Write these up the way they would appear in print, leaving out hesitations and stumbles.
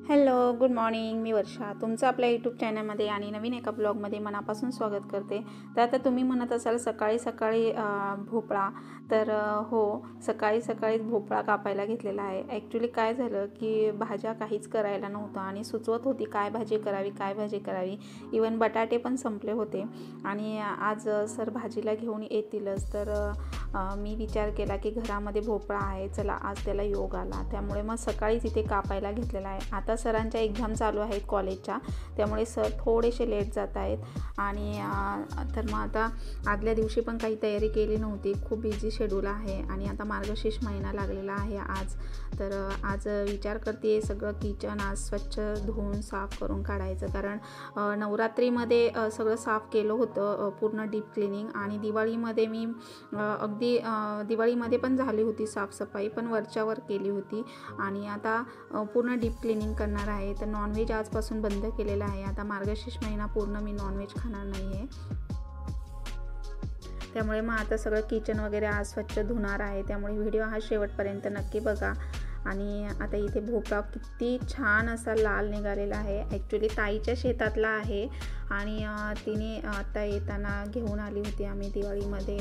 Hello, good morning. मी वर्षा तुमचं आपल्या यूट्यूब चॅनलमध्ये आणि नवीन एका ब्लॉगमध्ये मनापासून स्वागत करते. तर आता तुम्ही म्हणत असाल सकाळी सकाळी भोपळा, तर हो, सकाळी सकाळीच भोपळा कापायला घेतलेला आहे. ॲक्च्युली काय झालं की भाज्या काहीच करायला नव्हतं आणि सुचवत होती काय भाजी करावी. इवन बटाटे पण संपले होते आणि आज सर भाजीला घेऊन येतीलच. तर मी विचार केला की घरामध्ये भोपळा आहे, चला आज त्याला योग आला. त्यामुळे मग सकाळीच इथे कापायला घेतलेला आहे. आता सरांच्या एक्झाम चालू आहेत कॉलेजच्या, त्यामुळे सर थोडेसे लेट जात आहेत आणि तर मग आता आदल्या दिवशी पण काही तयारी केली नव्हती. खूप बिझी शेड्यूल आहे आणि आता मार्गशीर्ष महिना लागलेला आहे आज. तर आज विचार करते सगळं किचन आज स्वच्छ धुवून साफ करून काढायचं, कारण नवरात्रीमध्ये सगळं साफ केलं होतं, पूर्ण डीप क्लिनिंग. आणि दिवाळीमध्ये मी अगदी दिवाळीमध्ये पण झाली होती साफसफाई, पण वरच्यावर केली होती. आणि आता पूर्ण डीप क्लिनिंग करणार आहे. तर नॉनव्हेज आजपासून बंद केलेलं आहे. आता मार्गशीर्ष महिना पूर्ण मी नॉनव्हेज खाणार नाही आहे, त्यामुळे मग आता सगळं किचन वगैरे आज स्वच्छ धुणार आहे. त्यामुळे व्हिडिओ हा शेवटपर्यंत नक्की बघा. आणि आता इथे भोपळा किती छान असा लाल निघालेला आहे. ॲक्च्युली ताईच्या शेतातला आहे आणि तिने आता येताना घेऊन आली होती. आम्ही दिवाळीमध्ये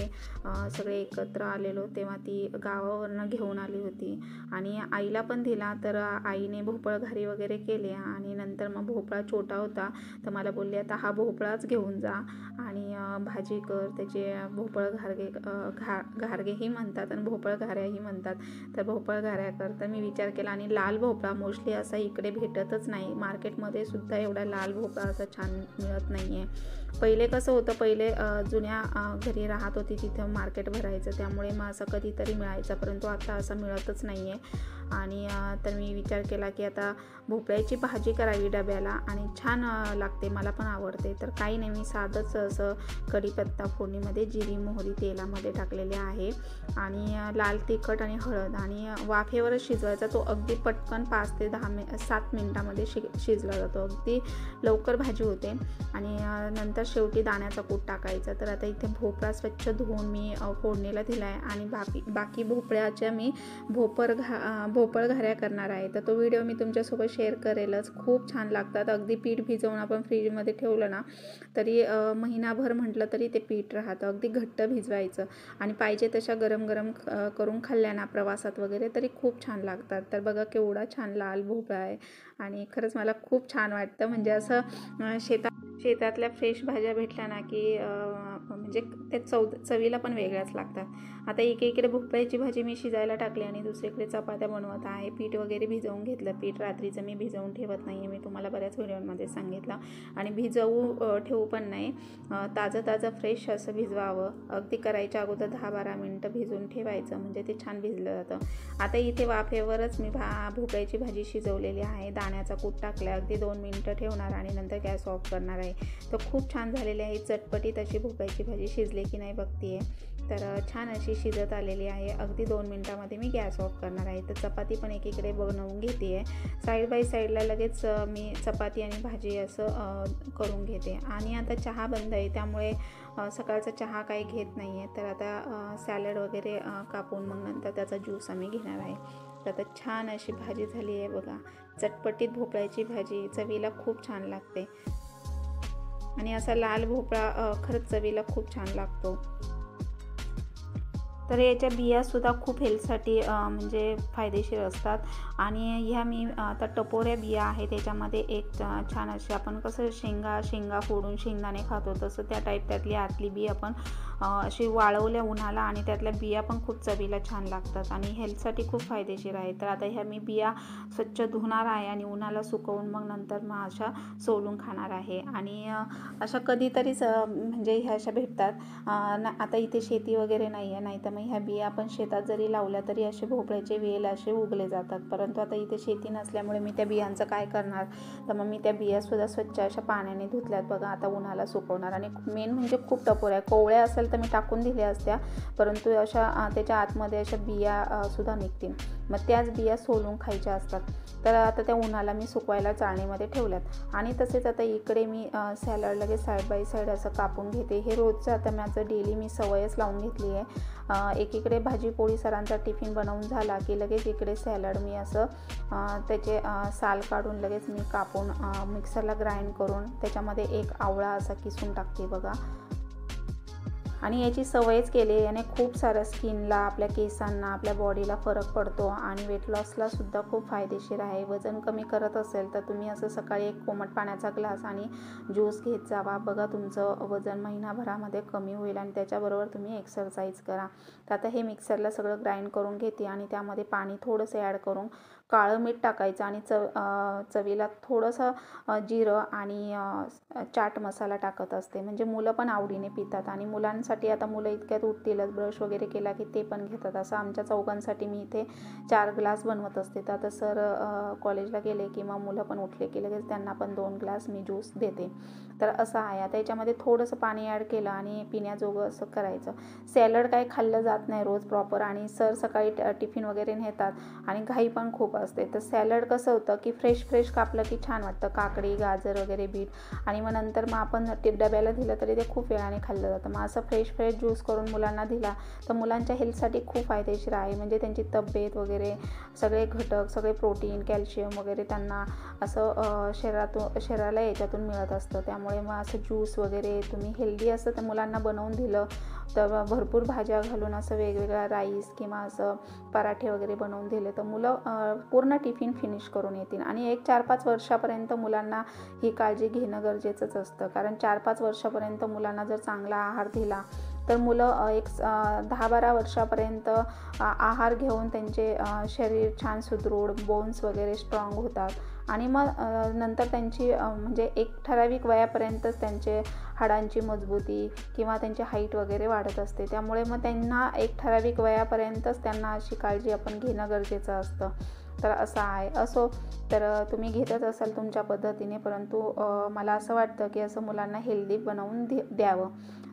सगळे एकत्र आलेलो तेव्हा ती गावावरनं घेऊन आली होती आणि आईला पण दिला. तर आईने भोपळ घारी वगैरे केले आणि नंतर मग भोपळा छोटा होता, तर मला बोलली आता हा भोपळाच घेऊन जा आणि भाजी कर. त्याचे भोपळ घारगेही म्हणतात आणि भोपळ घाऱ्याही म्हणतात. तर भोपळ घाऱ्या कर. तर मी विचार केला, आणि लाल भोपळा मोस्टली असा इकडे भेटतच नाही. मार्केटमध्ये सुद्धा एवढा लाल भोपळा असा छान मिळत नाही आहे. पहिले कसं होतं, पहिले जुन्या घरी राहत होती तिथं मार्केट भरायचं, त्यामुळे मग असं कधीतरी मिळायचा, परंतु आता असं मिळतच नाही आहे. आणि तर मी विचार केला की आता भोपळ्याची भाजी करावी डब्याला, आणि छान लागते, मला पण आवडते. तर काही नाही, मी साधंच असं कढीपत्ता फोडणीमध्ये जिरी मोहरी तेलामध्ये टाकलेले आहे आणि लाल तिखट आणि हळद आणि वाफेवरच शिजवायचा. तो अगदी पटकन 5 ते 7 मिनटामध्ये शिजला जातो, अगदी लवकर भाजी होते. आणि नंतर शेवटी दाण्याचा कूट टाकायचा. तर आता इथे भोपळा स्वच्छ धुवून मी फोडणीला दिला आहे आणि बाकी भोपळ्याच्या मी भोपळ घाऱ्या करणार आहे. तर तो व्हिडिओ मी तुमच्यासोबत शेअर करेलच. खूप छान लागतात. अगदी पीठ भिजवून आपण फ्रीजमध्ये ठेवलं ना तरी महिनाभर म्हटलं तरी ते पीठ राहतं. अगदी घट्ट भिजवायचं आणि पाहिजे तशा गरम गरम करून खाल्ल्या ना प्रवासात वगैरे तरी खूप छान लागतात. तर बघा केवढा छान लाल भोपळा आहे आणि खरंच मला खूप छान वाटतं. म्हणजे असं शेतातल्या फ्रेश भाज्या भेटल्या ना की म्हणजे त्या चवीला पण वेगळ्याच लागतात. आता एकीकडे भोपळ्याची भाजी मी शिजायला टाकली आणि दुसरीकडे चपात्या बनवत आहे. पीठ वगैरे भिजवून घेतलं. पीठ रात्रीचं मी भिजवून ठेवत नाही आहे, मी तुम्हाला बऱ्याच व्हिडिओमध्ये सांगितलं. आणि भिजवू ठेवू पण नाही, ताजं फ्रेश असं भिजवावं. अगदी करायच्या अगोदर 10-12 मिनटं भिजवून ठेवायचं, म्हणजे ते छान भिजलं जातं. आता इथे वाफेवरच मी भोपळ्याची भाजी शिजवलेली आहे. दाण्याचा कूट टाकला, अगदी 2 मिनटं ठेवणार आणि नंतर गॅस ऑफ करणार आहे. तर खूप छान झालेली आहे. चटपटीत अशी भोपळ्याची भाजी शिजली की नाही बघते आहे. तर छान अशी शिजत आलेली आहे. अगदी 2 मिनटामध्ये मी गॅस ऑफ करणार आहे. तर चपाती पण एकीकडे बनवून घेते आहे. साईड बाय साईडला लगेच मी चपाती आणि भाजी असं करून घेते. आणि आता चहा बंद आहे, त्यामुळे सकाळचा चहा काही घेत नाही आहे. तर आता सॅलड वगैरे कापून मग नंतर त्याचा ज्यूस आम्ही घेणार आहे. तर आता छान अशी भाजी झाली आहे बघा. चटपटीत भोपळ्याची भाजी चवीला खूप छान लागते आणि असा लाल भोपळा खरंच चवीला खूप छान लागतो. तर याच्या बियासुद्धा खूप हेल्थसाठी म्हणजे फायदेशीर असतात. आणि ह्या मी आता टपोऱ्या बिया आहेत, त्याच्यामध्ये एक छान अशी आपण कसं शेंगा फोडून शेंगदाणे खातो तसं त्या टाईप त्यातली आतली बी आपण अशी वाळवल्या उन्हाला, आणि त्यातल्या बिया पण खूप चवीला छान लागतात आणि हेल्थसाठी खूप फायदेशीर आहे. तर आता ह्या मी बिया स्वच्छ धुणार आहे आणि उन्हाला सुकवून मग नंतर मग अशा सोलून खाणार आहे. आणि अशा कधीतरीच म्हणजे ह्या अशा भेटतात. आता इथे शेती वगैरे नाही आहे, नाही तर मग ह्या बिया आपण शेतात जरी लावल्या तरी असे भोपळ्याचे वेल असे उगले जातात. परंतु आता इथे शेती नसल्यामुळे मी त्या बियांचं काय करणार, तर मग मी त्या बियासुद्धा स्वच्छ अशा पाण्याने धुतल्यात बघा. आता उन्हाला सुकवणार. आणि मेन म्हणजे खूप टपोऱ्या कोवळ्या असेल तर मी टाकून दिल्या असत्या, परंतु अशा त्याच्या आतमध्ये अशा बिया सुद्धा निघतील. मग त्याच बिया सोलून खायच्या असतात. तर आता त्या उन्हाला मी सुकवायला चाळणीमध्ये ठेवल्यात. आणि तसेच आता इकडे मी सॅलड लगेच साईड बाय साईड असं कापून घेते. हे रोजचं आता माझं डेली मी सवयच लावून घेतली आहे. एकीकडे भाजी पोळी सरांचा टिफिन बनवून झाला की लगेच इकडे सॅलड मी असं त्याचे साल काढून लगेच मी कापून मिक्सरला ग्राइंड करून त्याच्यामध्ये एक आवळा असा किसून टाकते बघा. आणि याची सवयच केली याने खूप सारं स्किनला, आपल्या केसांना, आपल्या बॉडीला फरक पडतो आणि वेट लॉसला सुद्धा खूप फायदेशीर आहे. वजन कमी करत असेल तर तुम्ही असं सकाळी एक कोमट पाण्याचा ग्लास आणि ज्यूस घेत जावा. बघा तुमचं वजन महिनाभरामध्ये कमी होईल आणि त्याच्याबरोबर तुम्ही एक्सरसाइज करा. तर आता हे मिक्सरला सगळं ग्राइंड करून घेते आणि त्यामध्ये पाणी थोडंसं ॲड करून काळं मीठ टाकायचं आणि चवीला थोडंसं जिरं आणि चाट मसाला टाकत असते. म्हणजे मुलं पण आवडीने पितात आणि मुलांसाठी आता मुलं इतक्यात उठतीलच, ब्रश वगैरे केला की ते पण घेतात. असं आमच्या चौघांसाठी मी इथे 4 ग्लास बनवत असते. तर आता सर कॉलेजला गेले किंवा मुलं पण उठले की लगेच त्यांना पण 2 ग्लास मी ज्यूस देते. तर असं आहे. आता याच्यामध्ये थोडंसं पाणी ॲड केलं आणि पिण्याजोगं असं करायचं. सॅलड काय खाल्लं जात नाही रोज प्रॉपर आणि सर सकाळी टिफिन वगैरे नेतात आणि घाई पण खूप असते. तर सॅलड कसं होतं की फ्रेश कापलं की छान वाटतं. काकडी, गाजर वगैरे, बीट आणि मग नंतर मग आपण डब्याला दिलं तरी ते खूप वेळाने खाल्लं जातं. मग असं फ्रेश ज्यूस करून मुलांना दिला तर मुलांच्या हेल्थसाठी खूप फायदेशीर आहे. म्हणजे त्यांची तब्येत वगैरे सगळे घटक, सगळे प्रोटीन, कॅल्शियम वगैरे त्यांना असं शरीराला याच्यातून मिळत असतं. त्यामुळे मग असं ज्यूस वगैरे तुम्ही हेल्दी असं तर मुलांना बनवून दिलं तर भरपूर भाज्या घालून असं वेगवेगळा राईस किंवा असं पराठे वगैरे बनवून दिले तर मुलं पूर्ण टिफिन फिनिश करून येतील. आणि एक 4-5 वर्षापर्यंत मुलांना ही काळजी घेणं गरजेचंच असतं. कारण 4-5 वर्षापर्यंत मुलांना जर चांगला आहार दिला तर मुलं एक 10-12 वर्षापर्यंत आहार घेऊन त्यांचे शरीर छान सुदृढ, बोन्स वगैरे स्ट्रॉंग होतात. आणि मग नंतर त्यांची म्हणजे एक ठराविक वयापर्यंतच त्यांचे हाडांची मजबूती किंवा त्यांची हाईट वगैरे वाढत असते. त्यामुळे मग त्यांना एक ठराविक वयापर्यंतच त्यांना अशी काळजी आपण घेणं गरजेचं असतं. तर असं आहे. असो तर तुम्ही घेतच असाल तुमच्या पद्धतीने, परंतु मला असं वाटतं की असं मुलांना हेल्दी बनवून द्यावं.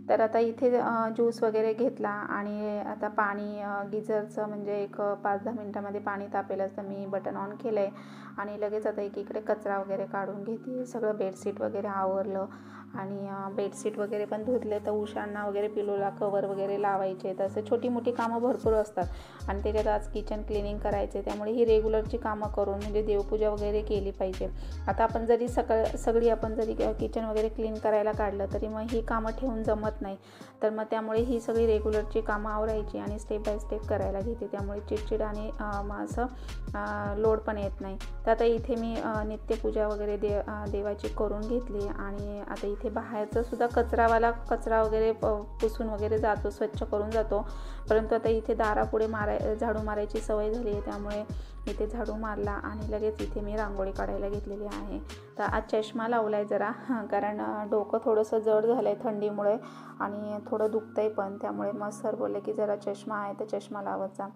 तर आता इथे ज्यूस वगैरे घेतला आणि आता पाणी गिझरचं म्हणजे एक 5-10 मिनटामध्ये पाणी तापेल असतं मी बटन ऑन केलं आहे आणि लगेच आता एकीकडे कचरा वगैरे काढून घेते. सगळं बेडशीट वगैरे आवरलं आणि बेडशीट वगैरे पण धुतले. तर उशांना वगैरे पिलोला कवर वगैरे लावायचे. तर असं छोटी मोठी कामं भरपूर असतात आणि त्याच्यात आज किचन क्लिनिंग करायचे. त्यामुळे ही रेग्युलरची कामं करून म्हणजे देवपूजा वगैरे केली पाहिजे. आता आपण जरी सगळी आपण जरी किचन वगैरे क्लीन करायला काढलं तरी मग ही कामं ठेवून जमत नाही. तर मग त्यामुळे ही सगळी रेग्युलरची कामं आवरायची आणि स्टेप बाय स्टेप करायला घेते. त्यामुळे चिडचिड आणि मग असं लोड पण येत नाही. तर आता इथे मी नित्यपूजा वगैरे देवाची करून घेतली आणि आता इथे बाहेरचं सुद्धा कचरा वगैरे पुसून वगैरे जातो, स्वच्छ करून जातो. परंतु आता इथे दारापुढे झाडू मारायची सवय झाली आहे. त्यामुळे इथे झाडू मारला आणि लगेच इथे मी रांगोळी काढायला घेतलेली आहे. तर आज चष्मा लावला आहे जरा कारण डोकं थोडंसं जड झालं आहे थंडीमुळे आणि थोडं दुखतं आहे पण. त्यामुळे मग सर बोलले की जरा चष्मा आहे तर चष्मा लावत जा.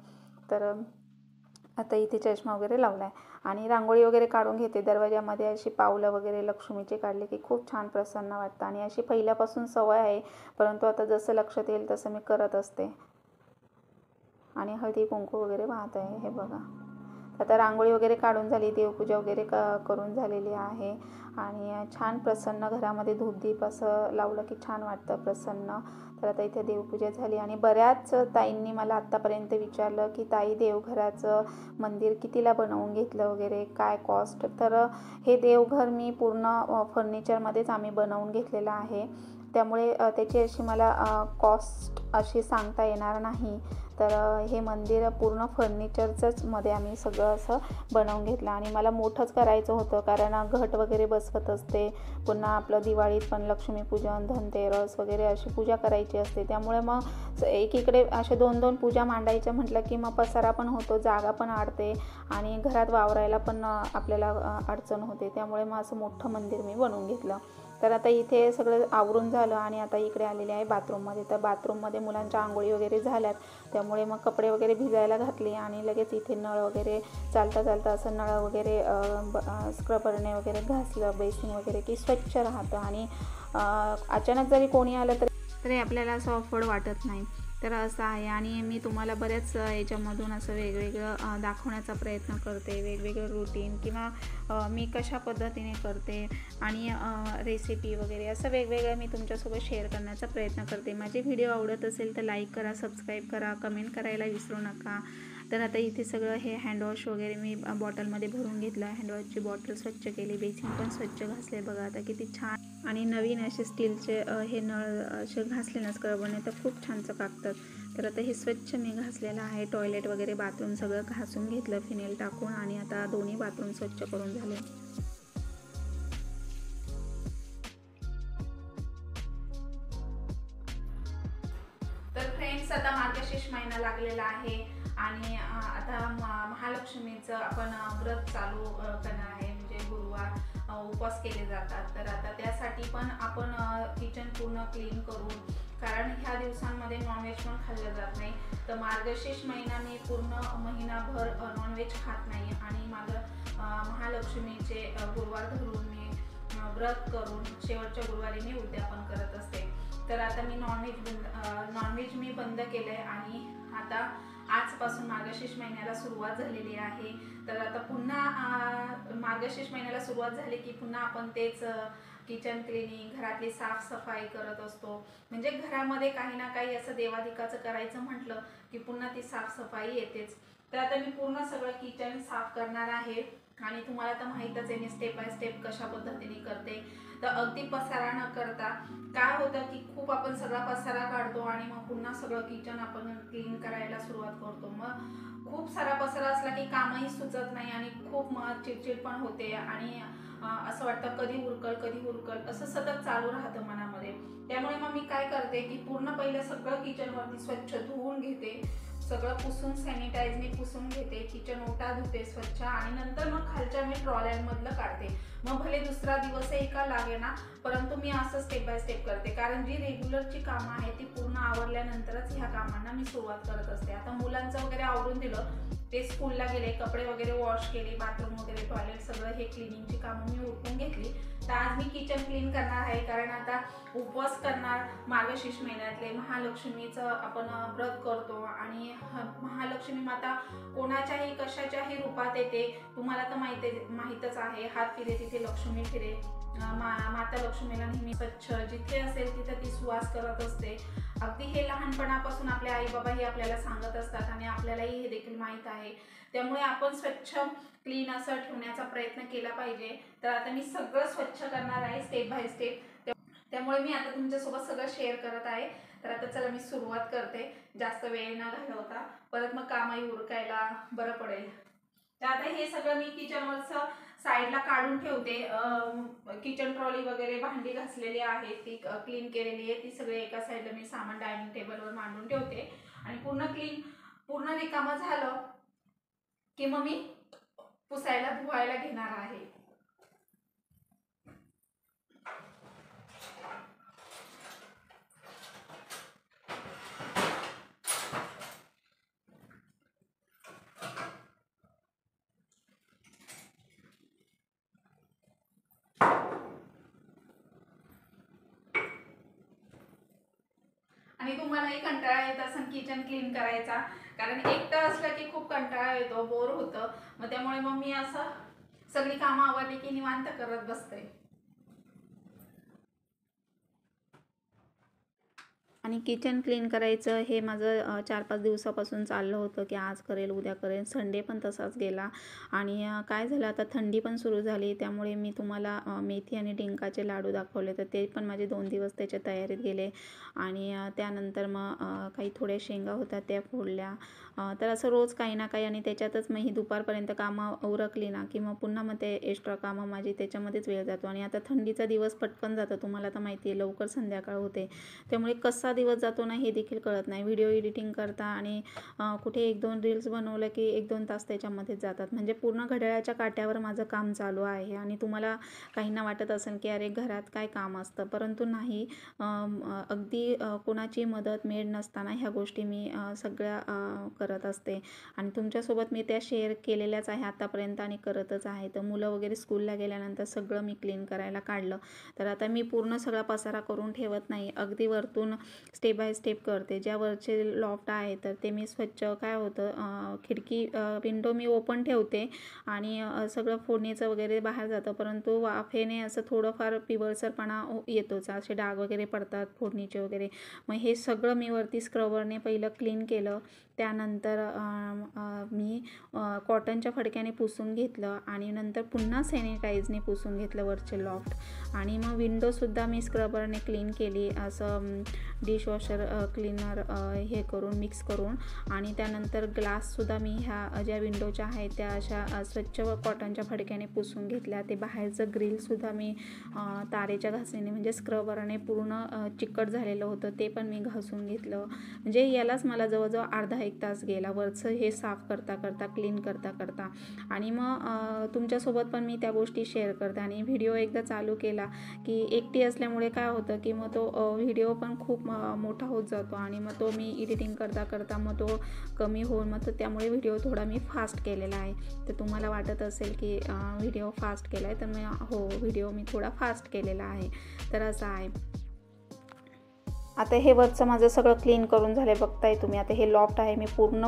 तर आता इथे चष्मा वगैरे लावला आहे आणि रांगोळी वगैरे काढून घेते. दरवाजामध्ये अशी पावलं वगैरे लक्ष्मीचे काढले की खूप छान प्रसन्न वाटतं आणि अशी पहिल्यापासून सवय आहे. परंतु आता जसं लक्षात येईल तसं मी करत असते. आणि हळदी कुंकू वगैरे वाहत आहे हे बघा. आता रांगोळी वगैरे काढून झाली, देवपूजा वगैरे करून झालेली आहे आणि छान प्रसन्न घरामध्ये धूपदीप असं लावलं की छान वाटतं प्रसन्न. तर आता इथे देवपूजा झाली आणि बऱ्याच ताईंनी मला आत्तापर्यंत विचारलं की ताई देवघराचं मंदिर कितीला बनवून घेतलं वगैरे, काय कॉस्ट. तर हे देवघर मी पूर्ण फर्निचरमध्येच आम्ही बनवून घेतलेलं आहे. त्यामुळे त्याची अशी मला कॉस्ट अशी सांगता येणार नाही. तर हे मंदिर पूर्ण फर्निचरचंच मध्ये आम्ही सगळं असं बनवून घेतलं आणि मला मोठंच करायचं होतं कारण घट वगैरे बसवत असते. पुन्हा आपलं दिवाळीत पण लक्ष्मीपूजन, धनतेरस वगैरे अशी पूजा करायची असते. त्यामुळे मग एकीकडे असे 2-2 पूजा मांडायच्या म्हटलं की मग पसारा पण होतो, जागा पण अडते आणि घरात वावरायला पण आपल्याला अडचण होते. त्यामुळे मग असं मोठं मंदिर मी बनवून घेतलं. तर आता इथे सगळं आवरून झालं आणि आता इकडे आलेले आहे बाथरूममध्ये. तर बाथरूममध्ये मुलांच्या आंघोळी वगैरे झाल्यात. त्यामुळे मग कपडे वगैरे भिजायला घातले आणि लगेच इथे नळ वगैरे चालता असं नळ वगैरे स्क्रबरने वगैरे घासलं, बेसिन वगैरे की स्वच्छ राहतं आणि अचानक जरी कोणी आलं तरी आपल्याला असं ऑफवर्ड वाटत नाही. तर असं आहे. आणि मी तुम्हाला बऱ्याच याच्यामधून असं वेगवेगळं दाखवण्याचा प्रयत्न करते, वेगवेगळं रूटीन किंवा मी कशा पद्धतीने करते आणि रेसिपी वगैरे असं वेगवेगळं मी तुमच्यासोबत शेअर करण्याचा प्रयत्न करते. माझे व्हिडिओ आवडत असेल तर लाईक करा, सबस्क्राईब करा, कमेंट करायला विसरू नका. तर आता इथे सगळं हे हँडवॉश वगैरे मी बॉटलमध्ये भरून घेतलं. हँडवॉशची बॉटल स्वच्छ केली, बेसिन पण स्वच्छ घासले. बघा आता किती छान. आणि नवीन असे स्टीलचे हे नळ असे घासले ना स्क्रबरने तर खूप छान चकाकतात. तर आता हे स्वच्छ मी घासलेलं आहे. टॉयलेट वगैरे बाथरूम सगळं घासून घेतलं फिनेल टाकून आणि आता दोन्ही बाथरूम स्वच्छ करून झाले. तर फ्रेंड्स, आता मार्गशीर्ष महिना लागलेला आहे आणि आता महालक्ष्मीचं आपण व्रत चालू करणार आहे. म्हणजे गुरुवार उपवास केले जातात. तर आता त्यासाठी पण आपण किचन पूर्ण क्लीन करून, कारण ह्या दिवसांमध्ये नॉनव्हेज पण खाल्लं जात नाही. तर मार्गशीर्ष महिना मी पूर्ण महिनाभर नॉनव्हेज खात नाही आणि माझं महालक्ष्मीचे गुरुवार धरून मी व्रत करून शेवटच्या गुरुवारी मी उद्यापन करत असते. तर आता मी नॉनव्हेज मी बंद केलं आहे आणि आता आजपासून मार्गशीर्ष महिन्याला सुरुवात झालेली आहे. तर आता पुन्हा मार्गशीर्ष महिन्याला सुरुवात झाली की पुन्हा आपण तेच किचन क्लिनिंग, घरातली साफसफाई करत असतो. म्हणजे घरामध्ये काही ना काही असं देवाधिकाचं करायचं म्हटलं की पुन्हा ती साफसफाई येतेच. तर आता मी पूर्ण सगळं किचन साफ करणार आहे आणि तुम्हाला तर माहीतच आहे मी स्टेप बाय स्टेप कशा पद्धतीने करते. तर अगदी पसारा न करता काय होतं की खूप आपण सगळा पसारा काढतो आणि मग पुन्हा सगळं किचन आपण क्लीन करायला सुरुवात करतो. मग खूप सारा पसारा असला की कामही सुचत नाही आणि खूप मग चिडचिड पण होते आणि असं वाटतं कधी उरकल असं सतत चालू राहतं मनामध्ये. त्यामुळे मग मी काय करते की पूर्ण पहिलं सगळं किचनवरती स्वच्छ धुवून घेते, सगळं पुसून सॅनिटाईजने पुसून घेते, किचन ओटा धुते स्वच्छ आणि नंतर मग खालच्या मी ट्रॉल्यांमधलं काढते. मग भले दुसरा दिवसही का लागे ना, परंतु मी असं स्टेप बाय स्टेप करते. कारण जी रेग्युलरची कामं आहेत ती पूर्ण आवरल्यानंतरच ह्या कामांना मी सुरुवात करत असते. आता मुलांचं वगैरे आवरून दिलं, ते स्कूलला गेले, कपडे वगैरे वॉश केले, बाथरूम वगैरे टॉयलेट सगळं हे क्लिनिंगची कामं मी उरकून घेतली. तर आज मी किचन क्लीन करणार आहे कारण आता उपवास करणार मार्गशीर्ष महिन्यातले, महालक्ष्मीचं आपण व्रत करतो आणि महालक्ष्मी माता कोणाच्याही कशाच्याही रूपात येते. तुम्हाला तर माहीतच आहे. हात फिरे तिथे लक्ष्मी फिरे. माता लक्ष्मीला नेहमी स्वच्छ जिथे असेल तिथे ती सुवास करत असते. अगदी हे लहानपणापासून आपले आई बाबा हे आपल्याला सांगत असतात आणि आपल्यालाही हे देखील माहीत आहे. त्यामुळे आपण स्वच्छ क्लीन असं ठेवण्याचा प्रयत्न केला पाहिजे. तर आता मी सगळं स्वच्छ करणार आहे स्टेप बाय स्टेप. त्यामुळे मी आता तुमच्यासोबत सगळं शेअर करत आहे. तर आता चला मी सुरुवात करते, जास्त वेळ न घालवता, परत मग कामही उरकायला बरं पडेल. तर आता हे सगळं मी किचनवरचं साईडला काढून ठेवते. किचन ट्रॉली वगैरे भांडी घासलेली आहे ती क्लीन केलेली आहे, ती सगळे एका साईडला मी सामान डायनिंग टेबलवर मांडून ठेवते आणि पूर्ण रिकामं झालं की मग मी पुसायला धुवायला घेणार आहे. आणि तुम्हालाही कंटाळा येत असेल किचन क्लीन करायचा, कारण एकटं असलं की खूप कंटाळा येतो, बोर होतं. मग त्यामुळे मग मी असं सगळी कामं आवरली की निवांत करत बसते. आणि किचन क्लीन करायचं हे माझं 4-5 दिवसापासून चाललं होतं की आज करेल, उद्या करेल. संडे पण तसाच गेला आणि काय झालं, आता थंडी पण सुरू झाली. त्यामुळे मी तुम्हाला मेथी आणि डिंकाचे लाडू दाखवले, तर ते पण माझे 2 दिवस त्याच्या तयारीत गेले. आणि त्यानंतर मग काही थोड्या शेंगा होत्या त्या फोडल्या. तर असं रोज काही ना काही आणि त्याच्यातच मग ही दुपारपर्यंत कामं उरकली ना की मग पुन्हा मग ते एक्स्ट्रा कामं माझी त्याच्यामध्येच वेळ जातो. आणि आता थंडीचा दिवस पटकन जातो, तुम्हाला तर माहिती आहे, लवकर संध्याकाळ होते. त्यामुळे कसा दिवस जातो ना हे देखील कळत नाही. व्हिडिओ एडिटिंग करता आणि कुठे 1-2 रील्स बनवलं की 1-2 तास त्याच्यामध्येच जातात. म्हणजे पूर्ण घड्याळाच्या काट्यावर माझं काम चालू आहे. आणि तुम्हाला काहींना वाटत असेल की अरे घरात काय काम असतं, परंतु नाही. अगदी कोणाची मदत मेड नसताना ह्या गोष्टी मी सगळ्या करत असते आणि तुमच्यासोबत मी त्या शेअर केलेल्याच आहे आतापर्यंत आणि करतच आहे. तर मुलं वगैरे स्कूलला गेल्यानंतर सगळं मी क्लीन करायला काढलं. तर आता मी पूर्ण सगळा पसारा करून ठेवत नाही. अगदी वरतून स्टेप बाय स्टेप करते. ज्या वरचे लॉफ्ट आहे तर ते मी स्वच्छ काय होतं खिडकी विंडो मी ओपन ठेवते आणि सगळं फोडणीचं वगैरे बाहेर जातं, परंतु वाफेने असं थोडंफार पिवळसरपणा येतोच, असे डाग वगैरे पडतात फोडणीचे वगैरे. मग हे सगळं मी वरती स्क्रबरने पहिलं क्लीन केलं. त्यानंतर मी कॉटनच्या फडक्याने पुसून घेतलं आणि नंतर पुन्हा सॅनिटाईजने पुसून घेतलं वरचे लॉफ्ट. आणि मग विंडोसुद्धा मी स्क्रबरने क्लीन केली, असं डिशवॉशर क्लीनर हे करून मिक्स करून. आणि त्यानंतर ग्लाससुद्धा मी ह्या ज्या विंडोच्या आहेत त्या अशा स्वच्छ कॉटनच्या फडक्याने पुसून घेतल्या. ते बाहेरचं ग्रिलसुद्धा मी तारेच्या घासणीने म्हणजे स्क्रबरने पूर्ण चिकट झालेलं होतं ते पण मी घासून घेतलं. म्हणजे यालाच मला जवळजवळ अर्धा एक तास गेला वरचं हे साफ करता करता, क्लीन करता करता. आणि मग तुमच्यासोबत पण मी त्या गोष्टी शेअर करते. आणि व्हिडिओ एकदा चालू केला की एकटी असल्यामुळे काय होतं की मग तो व्हिडिओ पण खूप मोठा होत जातो आणि मग तो मी एडिटिंग करता करता मग तो कमी होऊन मग तो त्यामुळे व्हिडिओ थोडा मी फास्ट केलेला आहे. तर तुम्हाला वाटत असेल की व्हिडिओ फास्ट केला आहे, तर मी व्हिडिओ मी थोडा फास्ट केलेला आहे. तर असं आहे. आता हे वरचं माझं सगळं क्लीन करून झालं आहे, बघताय तुम्ही. आता हे लॉफ्ट आहे मी पूर्ण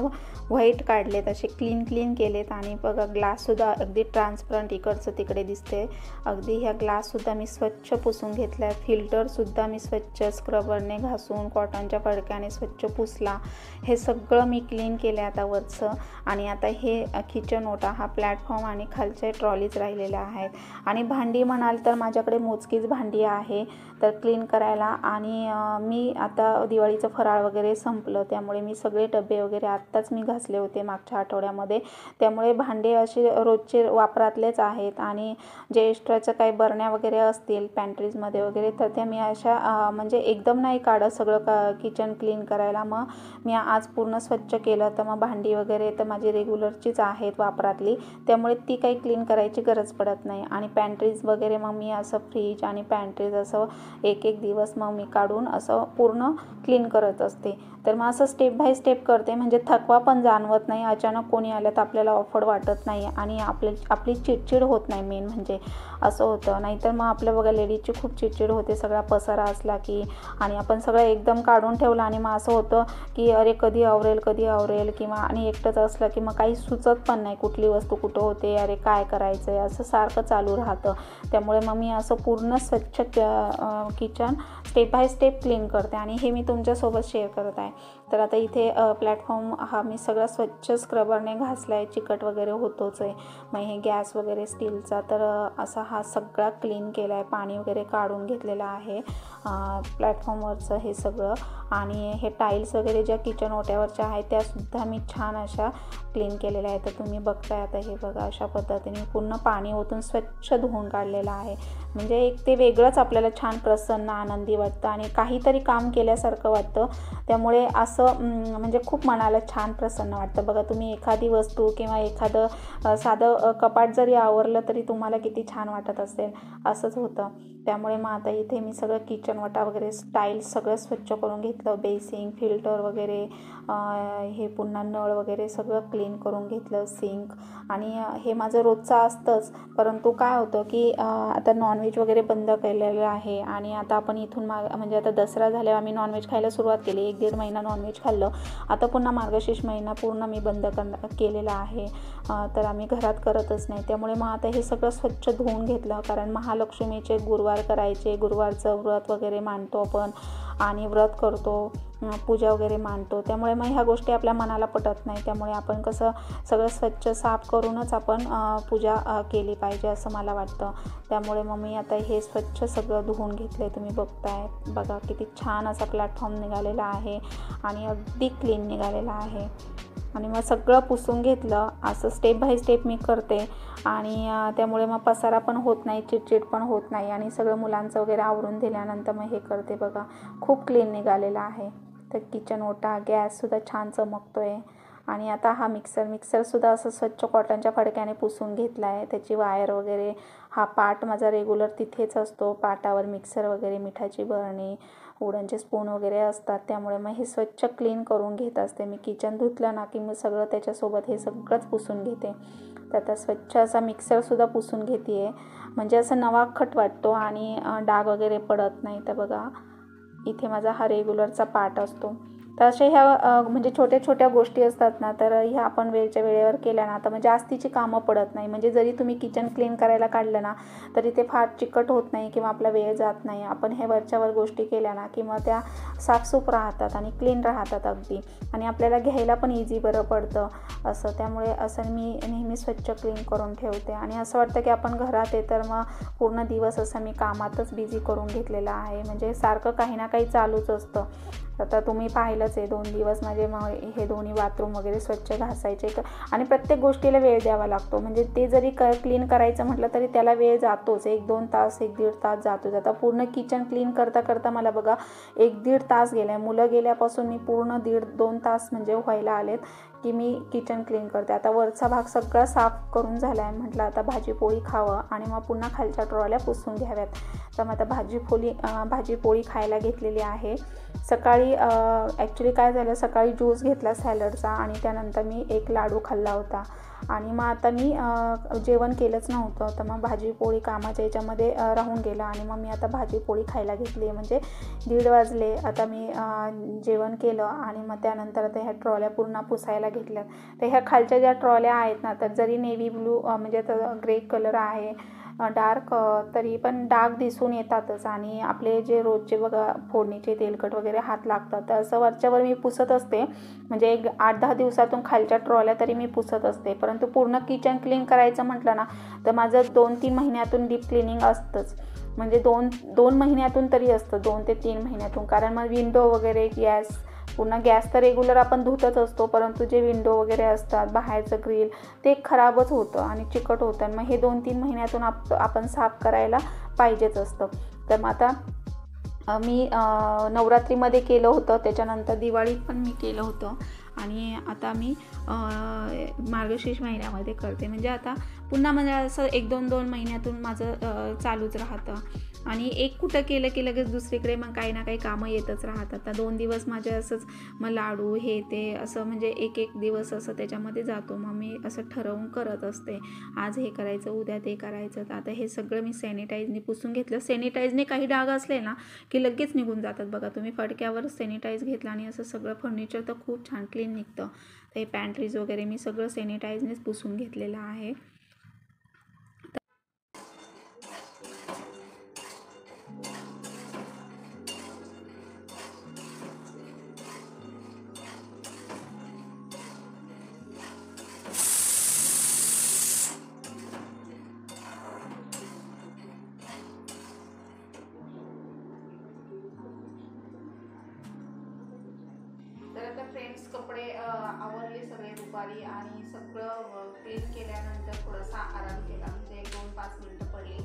व्हाईट काढलेत, असे क्लीन केलेत. आणि बघा ग्लाससुद्धा अगदी ट्रान्सपरंट इकडचं तिकडे दिसते. अगदी ह्या ग्लाससुद्धा मी स्वच्छ पुसून घेतला. फिल्टरसुद्धा मी स्वच्छ स्क्रबरने घासून कॉटनच्या फडक्याने स्वच्छ पुसला. हे सगळं मी क्लीन केलं आता वरचं. आणि आता हे किचन ओटा हा प्लॅटफॉर्म आणि खालच्या ट्रॉलीज राहिलेल्या आहेत. आणि भांडी म्हणाल तर माझ्याकडे मोजकीच भांडी आहे तर क्लीन करायला. आणि मी आता दिवाळीचं फराळ वगैरे संपलं त्यामुळे मी सगळे डबे वगैरे आत्ताच मी घासले होते मागच्या आठवड्यामध्ये. त्यामुळे भांडे असे रोजचे वापरातलेच आहेत. आणि जे एक्स्ट्राचं काही बरण्या वगैरे असतील पॅन्ट्रीजमध्ये वगैरे तर त्या मी अशा म्हणजे एकदम नाही काढत सगळं किचन क्लीन करायला. मग मी आज पूर्ण स्वच्छ केलं. तर मग भांडी वगैरे तर माझी रेग्युलरचीच आहेत वापरातली, त्यामुळे ती काही क्लीन करायची गरज पडत नाही. आणि पॅन्ट्रीज वगैरे मग मी असं फ्रीज आणि पॅन्ट्रीज असं एक दिवस मग मी काढून असं पूर्ण क्लीन करत असते. तर मग असं स्टेप बाय स्टेप करते म्हणजे थकवा पण जाणवत नाही. अचानक कोणी आलं तर आपल्याला ऑफड वाटत नाही आणि आपली चिडचिड होत नाही. मेन म्हणजे असं होतं. नाहीतर मग आपल्या बघा लेडीजची खूप चिडचिड होते सगळा पसारा असला की. आणि आपण सगळं एकदम काढून ठेवलं आणि मग असं होतं की अरे कधी आवरेल किंवा आणि एकटंच असलं की मग काही सुचत पण नाही कुठली वस्तू कुठं होते, अरे काय करायचं आहे, असं सारखं चालू राहतं. त्यामुळे मग मी असं पूर्ण स्वच्छ kitchen step by step clean करते आणि हे मी तुमच्यासोबत शेअर करत आहे. तर आता इथे प्लॅटफॉर्म हा मी सगळा स्वच्छ स्क्रबरने घासला आहे, चिकट वगैरे होतोच आहे. मग हे गॅस वगैरे स्टीलचा तर असा हा सगळा क्लीन केला आहे, पाणी वगैरे काढून घेतलेलं आहे प्लॅटफॉर्मवरचं हे सगळं. आणि हे टाईल्स वगैरे ज्या किचन ओट्यावरच्या आहेत त्यासुद्धा मी छान अशा क्लीन केलेल्या आहेत. तर तुम्ही बघताय आता हे बघा अशा पद्धतीने पूर्ण पाणी ओतून स्वच्छ धुवून काढलेलं आहे. म्हणजे एक ते वेगळंच आपल्याला छान प्रसन्न आनंदी वाटतं आणि काहीतरी काम केल्यासारखं वाटतं. त्यामुळे असं म्हणजे खूप मनाला छान प्रसन्न वाटतं. बघा तुम्ही एखादी वस्तू किंवा एखादं साधं कपाट जरी आवरलं तरी तुम्हाला किती छान वाटत असेल, असंच होतं. त्यामुळे मग आता इथे मी सगळं किचन वाटा वगैरे टाईल्स सगळं स्वच्छ करून घेतलं, बेसिंग फिल्टर वगैरे हे पुन्हा नळ वगैरे सगळं क्लीन करून घेतलं, सिंक. आणि हे माझं रोजचं असतंच, परंतु काय होतं की आता नॉनव्हेज वगैरे बंद केलेलं आहे. आणि आता आपण इथून म्हणजे आता दसरा झाल्यावर आम्ही नॉनव्हेज खायला सुरुवात केली. 1-1.5 महिना नॉनव्हेज खाल्लं. आता पुन्हा मार्गशीर्ष महिना पूर्ण मी बंद केलेला आहे. तर आम्ही घरात करतच नाही. त्यामुळे मग आता हे सगळं स्वच्छ धुवून घेतलं, कारण महालक्ष्मीचे गुरुवार करायचे, गुरुवारचं व्रत वगैरे मानतो आपण आणि व्रत करतो, पूजा वगैरे मानतो. त्यामुळे मग ह्या गोष्टी आपल्या मनाला पटत नाही. त्यामुळे आपण कसं सगळं स्वच्छ साफ करूनच आपण पूजा केली पाहिजे असं मला वाटतं. त्यामुळे मग मी आता हे स्वच्छ सगळं धुवून घेतलं आहे. तुम्ही बघताय बघा किती छान असा प्लॅटफॉर्म निघालेला आहे आणि अगदी क्लीन निघालेला आहे. आणि मग सगळं पुसून घेतलं. असं स्टेप बाय स्टेप मी करते आणि त्यामुळे मग पसारा पण होत नाही, चिडचिड पण होत नाही. आणि सगळं मुलांचं वगैरे आवरून दिल्यानंतर मग हे करते. बघा खूप क्लीन निघालेला आहे. तर किचन ओटा गॅससुद्धा छान चमकतो आहे. आणि आता हा मिक्सरसुद्धा असं स्वच्छ कॉटनच्या फडक्याने पुसून घेतला आहे. त्याची वायर वगैरे हा पाट माझा रेग्युलर तिथेच असतो. पाटावर मिक्सर वगैरे, मिठाची बरणी, वुडनचे स्पून वगैरे असतात. त्यामुळे मग हे स्वच्छ क्लीन करून घेत असते मी. किचन धुतलं ना की मग सगळं त्याच्यासोबत हे सगळंच पुसून घेते. तर आता स्वच्छ असा मिक्सरसुद्धा पुसून घेते आहे, म्हणजे असं नवाखट वाटतो आणि डाग वगैरे पडत नाही. तर बघा इथे माझा हा रेग्युलरचा पार्ट असतो. तर अशा ह्या म्हणजे छोट्या छोट्या गोष्टी असतात ना, तर ह्या आपण वेळच्या वेळेवर केल्या ना तर म्हणजे जास्तीची कामं पडत नाही. म्हणजे जरी तुम्ही किचन क्लीन करायला काढलं ना तरी ते फार चिकट होत नाही किंवा आपला वेळ जात नाही. आपण हे वरच्यावर गोष्टी केल्या ना किंवा त्या साफसूफ राहतात आणि क्लीन राहतात अगदी, आणि आपल्याला घ्यायला पण इझी बरं पडतं असं. त्यामुळे असं मी नेहमी स्वच्छ क्लीन करून ठेवते. आणि असं वाटतं की आपण घरात आहे तर मग पूर्ण दिवस असं मी कामातच बिझी करून घेतलेला आहे. म्हणजे सारखं काही ना काही चालूच असतं. आता तुम्ही पाहिलंच आहे 2 दिवस माझे हे दोन्ही बाथरूम वगैरे स्वच्छ घासायचे आणि प्रत्येक गोष्टीला वेळ द्यावा लागतो. म्हणजे ते जरी क्लीन करायचं म्हटलं तरी त्याला वेळ जातोच. 1-2 तास 1-1.5 तास जातोच. आता पूर्ण किचन क्लीन करता करता मला बघा 1-1.5 तास गेला. मुलं गेल्यापासून मी पूर्ण 1.5-2 तास म्हणजे व्हायला आलेत की मी किचन क्लीन करते. आता वरचा भाग सगळा साफ करून झाला आहे. म्हटलं आता भाजी पोळी खावं आणि मग पुन्हा खालच्या ट्रॉल्या पुसून घ्याव्यात. तर मग आता भाजी पोळी खायला घेतलेली आहे. सकाळी ॲक्च्युली काय झालं, सकाळी ज्यूस घेतला सॅलडचा आणि त्यानंतर मी एक लाडू खाल्ला होता. आणि मग आता मी जेवण केलंच नव्हतं. तर मग भाजी पोळी कामाच्या याच्यामध्ये राहून गेलं आणि मग मी आता भाजी पोळी खायला घेतली. म्हणजे 1:30 वाजले. आता मी जेवण केलं आणि मग त्यानंतर आता ह्या ट्रॉल्या पूर्ण पुसायला घेतल्या. तर ह्या खालच्या ज्या ट्रॉल्या आहेत ना, तर जरी नेव्ही ब्लू म्हणजे ग्रे कलर आहे डार्क, तरी पण डाग दिसून येतातच. आणि आपले जे रोजचे बघा फोडणीचे तेलकट वगैरे हात लागतात, तर असं वरच्यावर मी पुसत असते. म्हणजे एक 8-10 दिवसातून खालच्या ट्रॉल्या तरी मी पुसत असते. परंतु पूर्ण किचन क्लीन करायचं म्हटलं ना तर माझं 2-3 महिन्यातून डीप क्लिनिंग असतंच. म्हणजे 2 महिन्यातून तरी असतं, 2 ते 3 महिन्यातून. कारण मग विंडो वगैरे, पुन्हा गॅस तर रेग्युलर आपण धुतच असतो, परंतु जे विंडो वगैरे असतात, बाहेरचं ग्रिल, ते खराबच होतं आणि चिकट होतं. मग हे 2-3 महिन्यातून आपण साफ करायला पाहिजेच असतं. तर मग आता मी नवरात्रीमध्ये केलं होतं, त्याच्यानंतर दिवाळीत पण मी केलं होतं आणि आता मी मार्गशीर्ष महिन्यामध्ये करते. म्हणजे आता पुन्हा म्हणजे असं 1-2 महिन्यातून माझं चालूच राहतं. आणि एक कुठं केलं की लगेच दुसरीकडे मग काही ना काही कामं येतच राहतात. आता 2 दिवस माझे असंच मग लाडू हे ते असं म्हणजे एक दिवस असं त्याच्यामध्ये जातो. मग मी असं ठरवून करत असते, आज हे करायचं, उद्या ते करायचं. तर आता हे सगळं मी सॅनिटाईजने पुसून घेतलं. सॅनिटाईजने काही डाग असले ना की लगेच निघून जातात. बघा तुम्ही फडक्यावर सॅनिटाईज घेतला आणि असं सगळं फर्निचर तर खूप छान क्लीन निघतं. तर हे पॅन्ट्रीज वगैरे मी सगळं सॅनिटाईजनेच पुसून घेतलेलं आहे. तर आता फ्रेंड्स कपडे आवरले सगळे दुपारी आणि सगळं क्लीन केल्यानंतर थोडासा आराम केला. म्हणजे 1-2-5 मिनटं पडली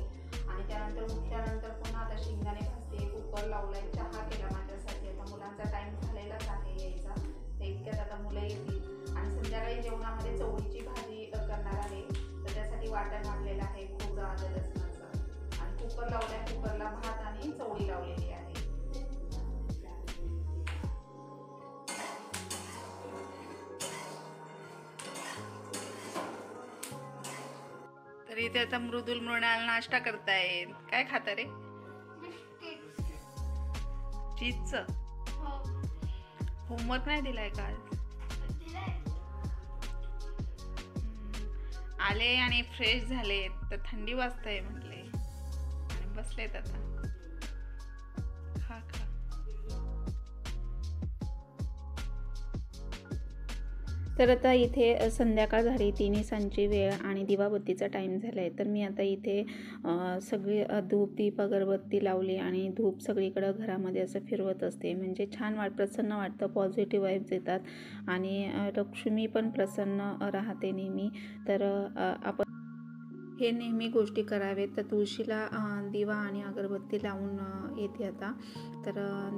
आणि त्यानंतर उठल्यानंतर पुन्हा आता शेंगदाणे भाजते, कुकर लावलाय, चहा केला माझ्यासाठी. आता मुलांचा टाईम झालेलाच आहे यायचा. तर इतक्यात आता मुलं येतील आणि संध्याकाळी जेवणामध्ये चवळीची भाजी करणार आहे. तर त्यासाठी वाटण आणलेलं आहे खोबरं, आलं, लसणाचं आणि कुकर लावलाय. कुकरला भात आणि चवळी लावलेली आहे. तर इथे आता मृदुल मृणाल नाश्ता करतायत. काय खाता रे? चीजचं. होमवर्क नाही दिलाय का आज? आले आणि फ्रेश झाले तर थंडी वाजताय म्हटले आणि बसलेत आता. खा खा. तर आता इथे संध्याकाळ झाली, 3:30ची वेळ आणि दिवाबत्तीचा टाईम झाला आहे. तर मी आता इथे सगळी धूप, दीप, अगरबत्ती लावली आणि धूप सगळीकडं घरामध्ये असं फिरवत असते. म्हणजे छान प्रसन्न वाटतं, पॉझिटिव्ह वाईब्स येतात आणि लक्ष्मी पण प्रसन्न राहते नेहमी. तर आपण हे नेहमी गोष्टी करावेत. तर तुळशीला दिवा आणि अगरबत्ती लावून येते आता. तर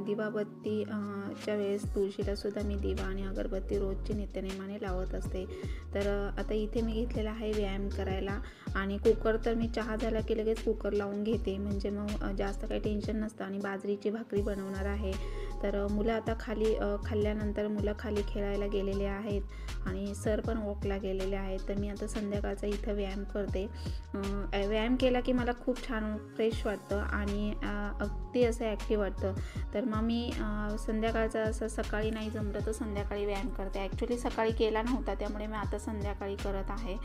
दिवाबत्तीच्या वेळेस तुळशीलासुद्धा मी दिवा आणि अगरबत्ती रोजची नित्यनेमाने लावत असते. तर आता इथे मी घेतलेला आहे व्यायाम करायला आणि कुकर तर मी चहा झाला की लगेच कुकर लावून घेते. म्हणजे मग जास्त काही टेन्शन नसतं. आणि बाजरीची भाकरी बनवणार आहे. तर मुलं आता खाल्ल्यानंतर मुलं खाली खेळायला गेलेले आहेत आणि सर पण वॉकला गेलेले आहेत. तर मी आता संध्याकाळचा इथं व्यायाम करते. व्यायाम केला की मला खूप छान फ्रेश वाटतं आणि अगदी असं ॲक्टिव्ह वाटतं. तर मग मी संध्याकाळचं असं सकाळी नाही जमलं तर संध्याकाळी व्यायाम करते. ॲक्च्युली सकाळी केला नव्हता, त्यामुळे मी आता संध्याकाळी करत आहे.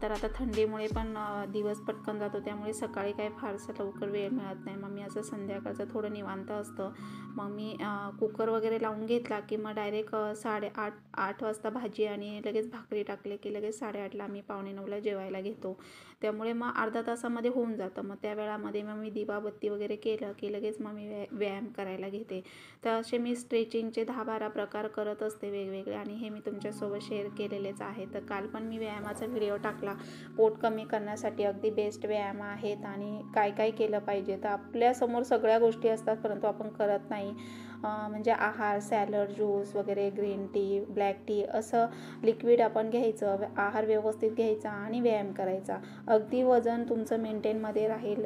तर आता थंडीमुळे पण दिवस पटकन जातो, त्यामुळे सकाळी काही फारसं लवकर वेळ मिळत नाही. मग मी असं संध्याकाळचं थोडं निवांत असतं. मग मी कुकर वगैरे लावून घेतला की मग डायरेक्ट 8:30 वाजता भाजी आणि लगेच भाकरी टाकले की लगेच 8:30ला आम्ही 8:45ला जेवायला घेतो. त्यामुळे मग अर्धा तासामध्ये होऊन जातं. मग त्या वेळामध्ये मग मी दिवाबत्ती वगैरे केलं की लगेच मग मी व्यायाम करायला घेते. तर असे मी स्ट्रेचिंगचे 10-12 प्रकार करत असते वेगवेगळे, आणि हे मी तुमच्यासोबत शेअर केलेलेच आहे. तर काल पण मी व्यायामाचा व्हिडिओ टाकला. पोट कमी करण्यासाठी अगदी बेस्ट व्यायाम आहेत आणि काय काय केलं पाहिजे. तर आपल्यासमोर सगळ्या गोष्टी असतात, परंतु आपण करत नाही. म्हणजे आहार, सॅलड, ज्यूस वगैरे, ग्रीन टी, ब्लॅक टी असं लिक्विड आपण घ्यायचं, आहार व्यवस्थित घ्यायचा आणि व्यायाम करायचा. अगदी वजन तुमचं मेंटेनमध्ये राहील,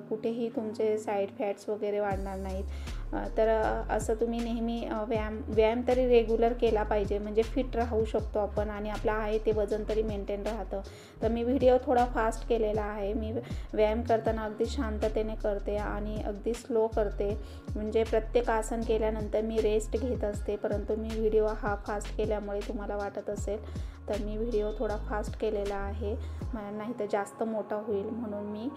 कुठेही तुमचे साईड फॅट्स वगैरे वाढणार नाहीत. तर असं तुम्ही नेहमी व्यायाम तरी रेग्युलर केला पाहिजे, म्हणजे फिट राहू शकतो आपण आणि आपलं आहे ते वजन तरी मेंटेन राहतं. तर मी व्हिडिओ थोडा फास्ट केलेला आहे. मी व्यायाम करताना अगदी शांततेने करते आणि अगदी स्लो करते. म्हणजे प्रत्येक आसन केल्यानंतर मी रेस्ट घेत असते, परंतु मी व्हिडिओ हा फास्ट केल्यामुळे तुम्हाला वाटत असेल, तर मी व्हिडिओ थोडा फास्ट केलेला आहे, नाही तर जास्त मोठा होईल म्हणून मी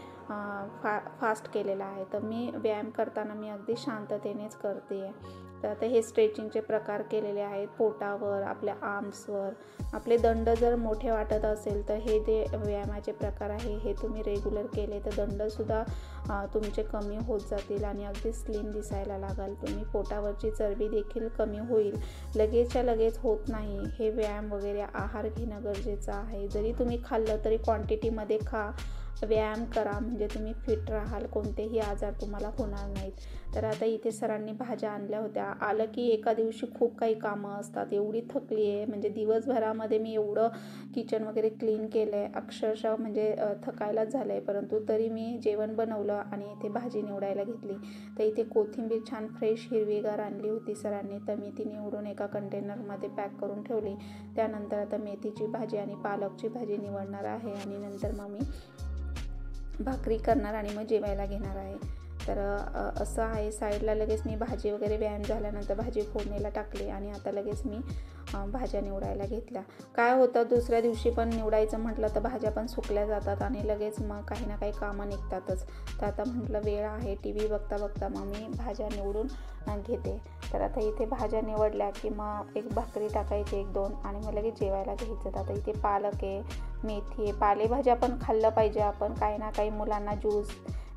फास्ट केलेला आहे. तर मी व्यायाम करताना मी अगदी शांततेनेच करते आहे. तर आता हे स्ट्रेचिंगचे प्रकार केलेले आहेत पोटावर, आपल्या आर्म्सवर. आपले दंड जर मोठे वाटत असेल तर हे जे व्यायामाचे प्रकार आहे हे तुम्ही रेग्युलर केले तर दंडसुद्धा तुमचे कमी होत जातील आणि अगदी स्लिम दिसायला लागाल तुम्ही. पोटावरची चरबी देखील कमी होईल. लगेचच्या लगेच होत नाही. हे व्यायाम वगैरे आहार घेणं गरजेचं आहे. जरी तुम्ही खाल्लं तरी क्वांटिटीमध्ये खा, व्यायाम करा, म्हणजे तुम्ही फिट राहाल, कोणतेही आजार तुम्हाला होणार नाहीत. तर आता इथे सरांनी भाज्या आणल्या होत्या. आलं की एका दिवशी खूप काही कामं असतात. एवढी थकली आहे, म्हणजे दिवसभरामध्ये मी एवढं किचन वगैरे क्लीन केलं आहे, अक्षरशः म्हणजे थकायलाच झालं आहे. परंतु तरी मी जेवण बनवलं आणि इथे भाजी निवडायला घेतली. तर इथे कोथिंबीर छान फ्रेश हिरवीगार आणली होती सरांनी, तर मी ती निवडून एका कंटेनरमध्ये पॅक करून ठेवली. त्यानंतर आता मेथीची भाजी आणि पालकची भाजी निवडणार आहे आणि नंतर मग मी भाकरी करणार आणि मग जेवायला घेणार आहे. तर असं आहे. साईडला लगेच मी भाजी वगैरे व्यायाम झाल्यानंतर भाजी फोडणीला टाकली आणि आता लगेच मी भाज्या निवडायला घेतल्या. काय होतं, दुसऱ्या दिवशी पण निवडायचं म्हटलं तर भाज्या पण सुकल्या जातात आणि लगेच मग काही ना काही कामं निघतातच. तर आता म्हटलं वेळ आहे, टी व्ही बघता बघता मग मी भाज्या निवडून घेते. तर आता इथे भाज्या निवडल्या की मग एक भाकरी टाकायची 1-2 आणि मग लगेच जेवायला घ्यायचं. तर आता इथे पालक आहे, मेथी आहे, पालेभाज्या पण खाल्लं पाहिजे आपण. काही ना काही मुलांना ज्यूस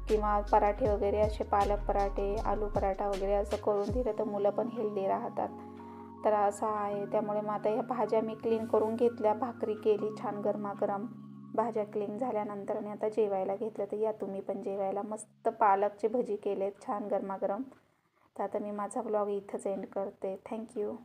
किंवा पराठे वगैरे असे पालक पराठे, आलू पराठा वगैरे असं करून दिलं तर मुलं पण हेल्दी राहतात. तर असं आहे. त्यामुळे मग आता ह्या भाज्या मी क्लीन करून घेतल्या, भाकरी केली छान गरमागरम. भाज्या क्लीन झाल्यानंतर आणि आता जेवायला घेतलं. तर या तुम्ही पण जेवायला. मस्त पालकची भजी केलेत छान गरमागरम. तर आता मी माझा व्लॉग इथंच एंड करते. थँक्यू.